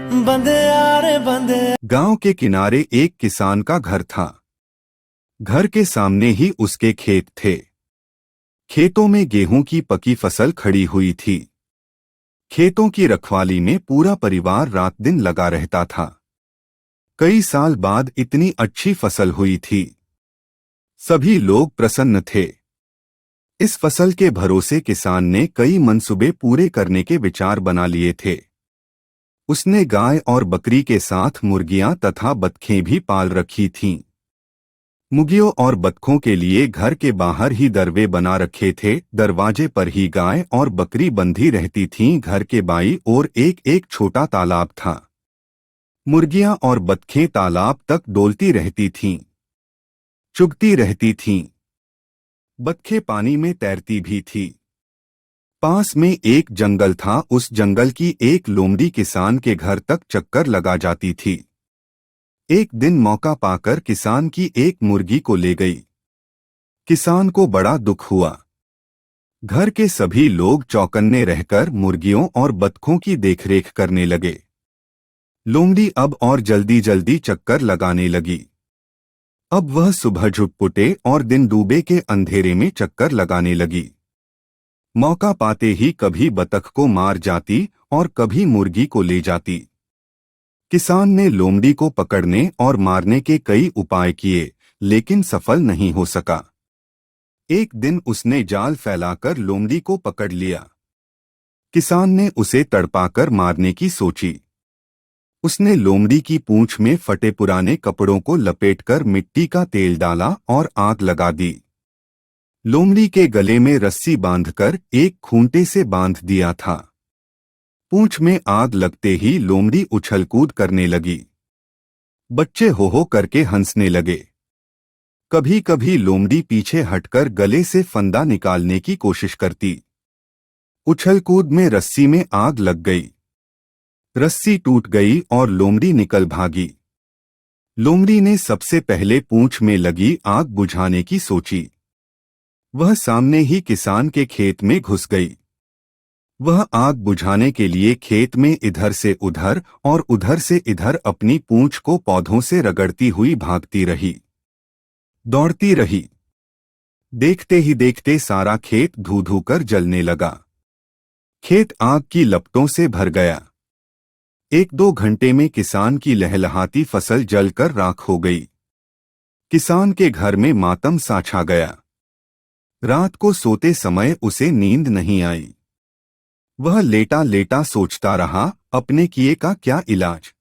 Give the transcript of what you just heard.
बंदे यारे बंदे। गांव के किनारे एक किसान का घर था। घर के सामने ही उसके खेत थे। खेतों में गेहूं की पकी फसल खड़ी हुई थी। खेतों की रखवाली में पूरा परिवार रात दिन लगा रहता था। कई साल बाद इतनी अच्छी फसल हुई थी। सभी लोग प्रसन्न थे। इस फसल के भरोसे किसान ने कई मंसूबे पूरे करने के विचार बना लिए थे। उसने गाय और बकरी के साथ मुर्गियां तथा बतखें भी पाल रखी थीं। मुर्गियों और बतखों के लिए घर के बाहर ही दरवे बना रखे थे। दरवाजे पर ही गाय और बकरी बंधी रहती थीं। घर के बाईं ओर एक एक छोटा तालाब था। मुर्गियां और बतखें तालाब तक डोलती रहती थीं, चुगती रहती थीं। बतखें पानी में तैरती भी थी। पास में एक जंगल था। उस जंगल की एक लोमड़ी किसान के घर तक चक्कर लगा जाती थी। एक दिन मौका पाकर किसान की एक मुर्गी को ले गई। किसान को बड़ा दुख हुआ। घर के सभी लोग चौकन्ने रहकर मुर्गियों और बतखों की देखरेख करने लगे। लोमड़ी अब और जल्दी जल्दी चक्कर लगाने लगी। अब वह सुबह झुटपुटे और दिन डूबे के अंधेरे में चक्कर लगाने लगी। मौका पाते ही कभी बतख को मार जाती और कभी मुर्गी को ले जाती। किसान ने लोमड़ी को पकड़ने और मारने के कई उपाय किए, लेकिन सफल नहीं हो सका। एक दिन उसने जाल फैलाकर लोमड़ी को पकड़ लिया। किसान ने उसे तड़पाकर मारने की सोची। उसने लोमड़ी की पूंछ में फटे पुराने कपड़ों को लपेटकर मिट्टी का तेल डाला और आग लगा दी। लोमड़ी के गले में रस्सी बांधकर एक खूंटे से बांध दिया था। पूंछ में आग लगते ही लोमड़ी उछलकूद करने लगी। बच्चे हो हो करके हंसने लगे। कभी कभी लोमड़ी पीछे हटकर गले से फंदा निकालने की कोशिश करती। उछलकूद में रस्सी में आग लग गई। रस्सी टूट गई और लोमड़ी निकल भागी। लोमड़ी ने सबसे पहले पूंछ में लगी आग बुझाने की सोची। वह सामने ही किसान के खेत में घुस गई। वह आग बुझाने के लिए खेत में इधर से उधर और उधर से इधर अपनी पूंछ को पौधों से रगड़ती हुई भागती रही, दौड़ती रही। देखते ही देखते सारा खेत धू धू कर जलने लगा। खेत आग की लपटों से भर गया। 1-2 घंटे में किसान की लहलहाती फसल जलकर राख हो गई। किसान के घर में मातम सा छा गया। रात को सोते समय उसे नींद नहीं आई। वह लेटा लेटा सोचता रहा, अपने किए का क्या इलाज।